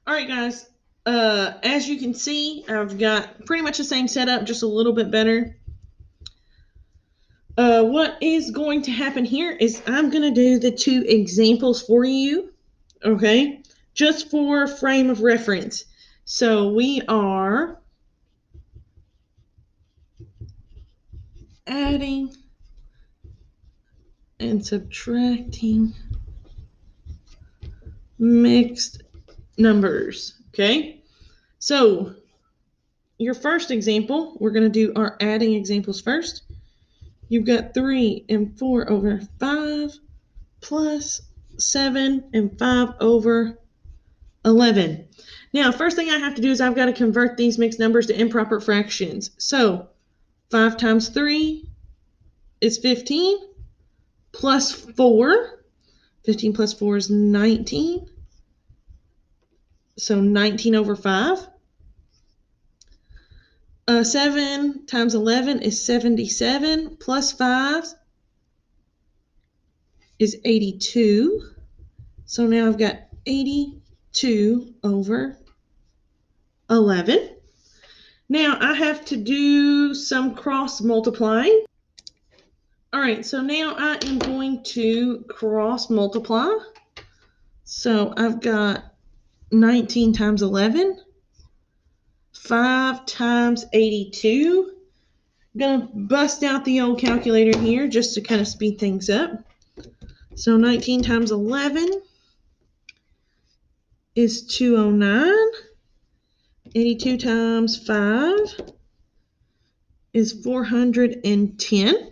All right, guys. As you can see, I've got pretty much the same setup, just a little bit better. What is going to happen here is I'm going to do the two examples for you, okay? Just for frame of reference. So we are adding and subtracting mixed numbers, okay? So your first example, we're going to do our adding examples first. You've got 3 and 4 over 5 plus 7 and 5 over 11. Now, first thing I have to do is I've got to convert these mixed numbers to improper fractions. So 5 times 3 is 15 plus 4. 15 plus 4 is 19. So 19 over 5. 7 times 11 is 77 plus 5 is 82. So now I've got 82 over 11. Now I have to do some cross multiplying. All right, so now I am going to cross multiply. So I've got 19 times 11, 5 times 82. I'm going to bust out the old calculator here just to kind of speed things up. So 19 times 11 is 209. 82 times 5 is 410.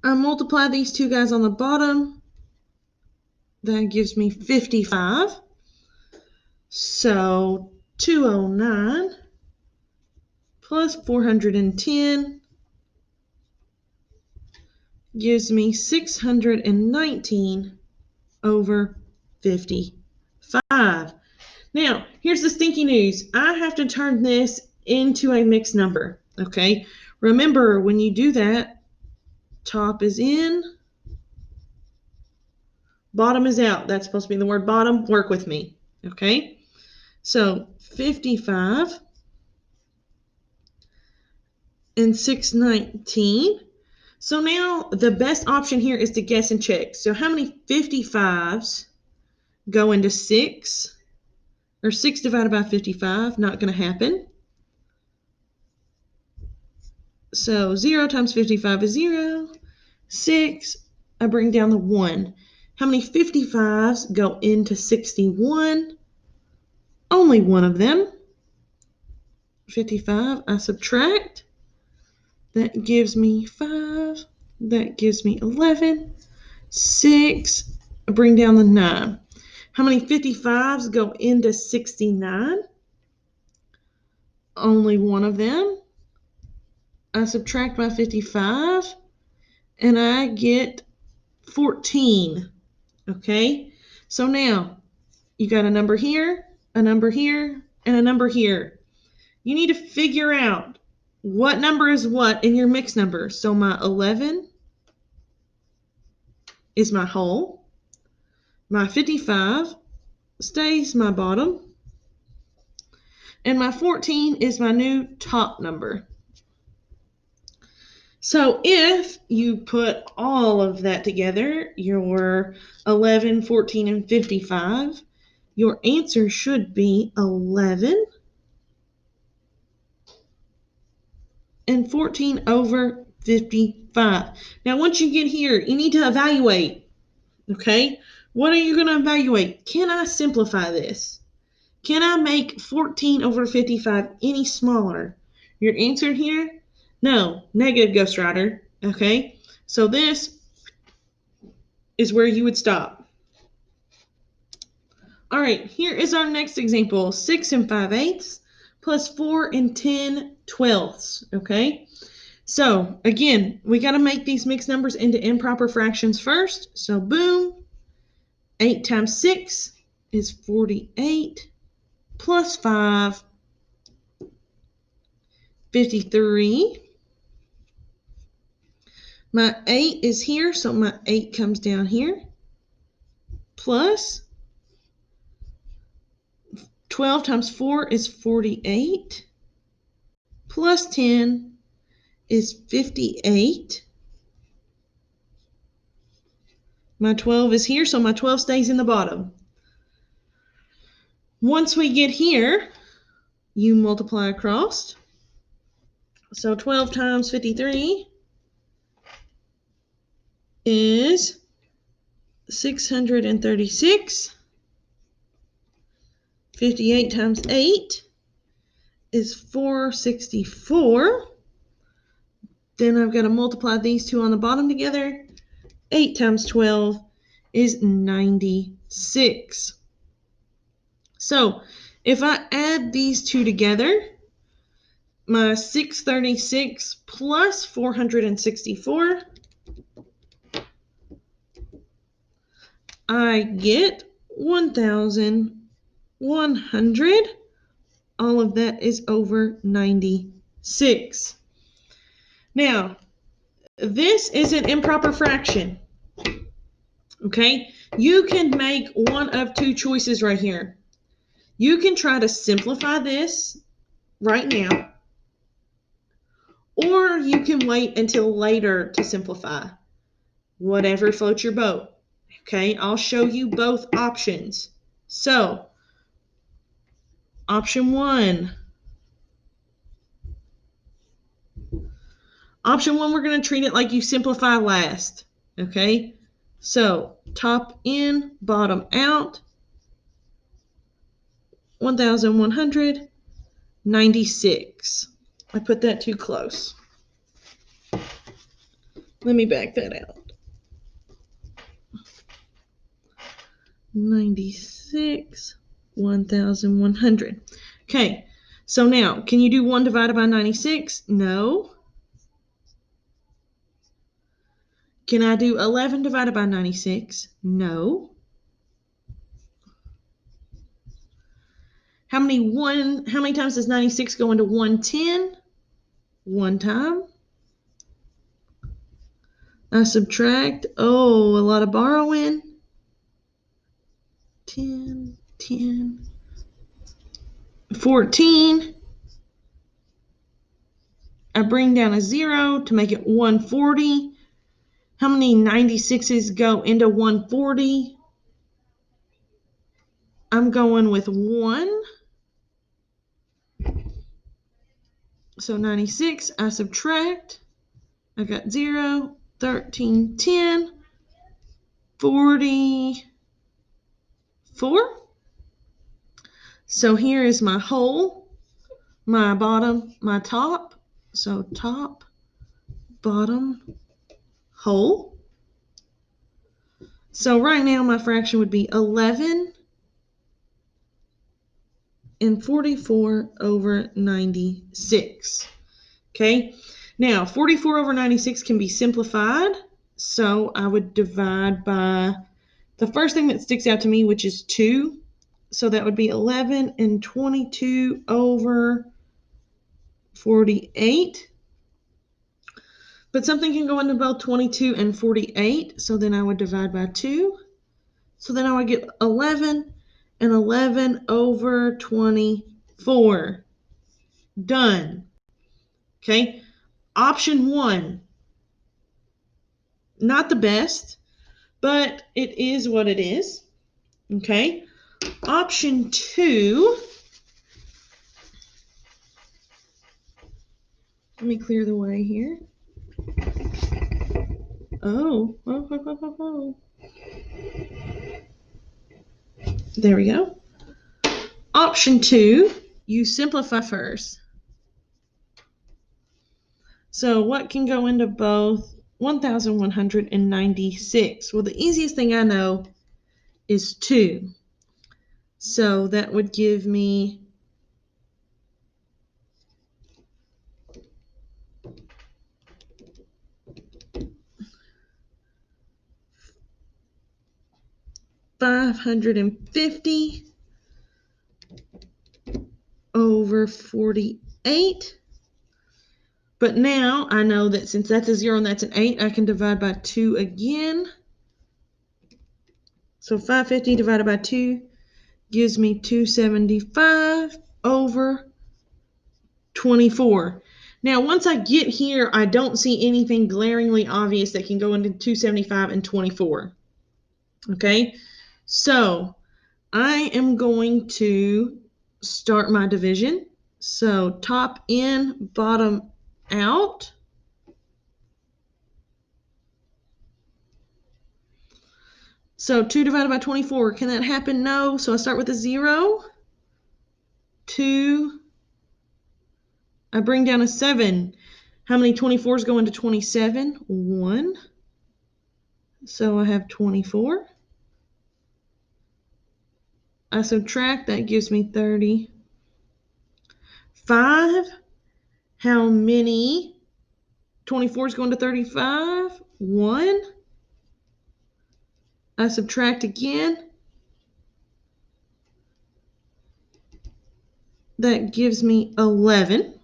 I multiply these two guys on the bottom. That gives me 55. So 209 plus 410 gives me 619 over 55. Now, here's the stinky news. I have to turn this into a mixed number, okay? Remember, when you do that, top is in, bottom is out. That's supposed to be the word bottom. Work with me, okay? So 55 and 619. So now the best option here is to guess and check. So how many 55s go into 6? Or 6 divided by 55, not going to happen. So 0 times 55 is 0. 6, I bring down the 1. How many 55s go into 61? Only one of them. 55, I subtract. That gives me 5. That gives me 11. 6, I bring down the 9. How many 55s go into 69? Only one of them. I subtract my 55 and I get 14. Okay, so now you got a number here, a number here, and a number here. You need to figure out what number is what in your mixed number. So my 11 is my whole. My 55 stays my bottom. And my 14 is my new top number. So if you put all of that together, your 11, 14, and 55, your answer should be 11 and 14 over 55. Now, once you get here, you need to evaluate, okay? What are you going to evaluate? Can I simplify this? Can I make 14 over 55 any smaller? Your answer here? No, negative, Ghost Rider, okay? So this is where you would stop. All right, here is our next example. 6 and 5/8 plus 4 and 10/12, okay? So again, we got to make these mixed numbers into improper fractions first. So boom, 8 times 6 is 48 plus 5, 53. My 8 is here, so my 8 comes down here. Plus 12 times 4 is 48. Plus 10 is 58. My 12 is here, so my 12 stays in the bottom. Once we get here, you multiply across. So 12 times 53 is 636. 58 times 8 is 464. Then I've got to multiply these two on the bottom together. 8 times 12 is 96. So if I add these two together, my 636 plus 464, I get 1,100. All of that is over 96. Now, this is an improper fraction. Okay? You can make one of two choices right here. You can try to simplify this right now, or you can wait until later to simplify. Whatever floats your boat. Okay, I'll show you both options. So, option 1. Option 1, we're going to treat it like you simplify last. Okay, so top in, bottom out, 1,196. I put that too close. Let me back that out. 96, 1,100. Okay, so now, can you do 1 divided by 96? No. Can I do 11 divided by 96? No. How many times does 96 go into 110? 1 time. I subtract, a lot of borrowing. 10, 10, 14. I bring down a 0 to make it 140. How many 96s go into 140? I'm going with 1. So 96, I subtract. I got 0, 13, 10, 44. So here is my whole, my bottom, my top. So top, bottom, whole. So right now my fraction would be 11 and 44 over 96. Okay, now 44 over 96 can be simplified. So I would divide by the first thing that sticks out to me, which is 2. So that would be 11 and 22 over 48. But something can go into both 22 and 48. So then I would divide by 2. So then I would get 11 and 11 over 24. Done. Okay. Option 1. Not the best, but it is what it is. Okay. Option 2. Let me clear the way here. There we go. Option 2, you simplify first. So what can go into both? 1,196. Well, the easiest thing I know is 2. So that would give me 550 over 48. But now I know that since that's a 0 and that's an 8, I can divide by 2 again. So 550 divided by 2 gives me 275 over 24. Now, once I get here, I don't see anything glaringly obvious that can go into 275 and 24. Okay, so I am going to start my division. So top in, bottom out. So 2 divided by 24, can that happen? No. So I start with a 0. 2. I bring down a 7. How many 24s go into 27? 1. So I have 24. I subtract, that gives me 30. 5. How many 24s go into 35? 1. I subtract again. That gives me 11.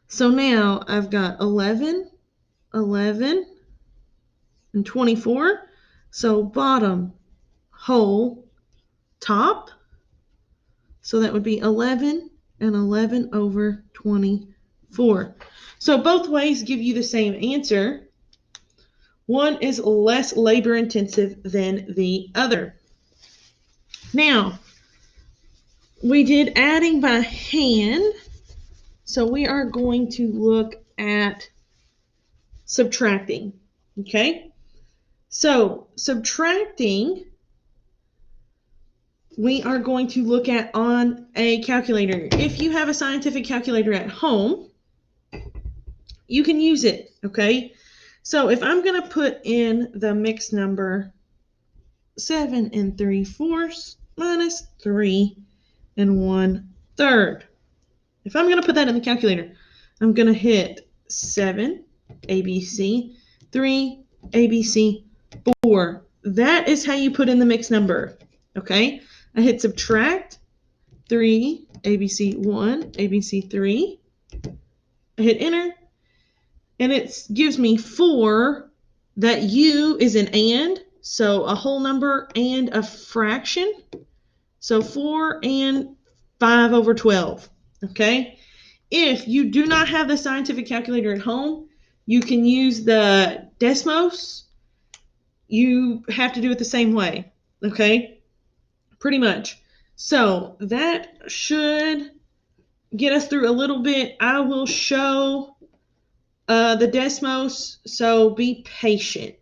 So now I've got 11, 11, and 24. So bottom, whole, top. So that would be 11 and 11 over 24. So both ways give you the same answer. One is less labor intensive than the other. Now, we did adding by hand, so we are going to look at subtracting. Okay? So, subtracting, we are going to look at on a calculator. If you have a scientific calculator at home, you can use it, okay? So if I'm going to put in the mixed number 7 3/4 minus 3 1/3. If I'm going to put that in the calculator, I'm going to hit 7, ABC, 3, ABC, 4. That is how you put in the mixed number, okay? I hit subtract, 3, ABC 1, ABC 3. I hit enter, and it gives me 4. That U is an and, so a whole number and a fraction. So 4 and 5 over 12, okay? If you do not have the scientific calculator at home, you can use the Desmos. You have to do it the same way, okay? Pretty much. So that should get us through a little bit. I will show the Desmos, so be patient.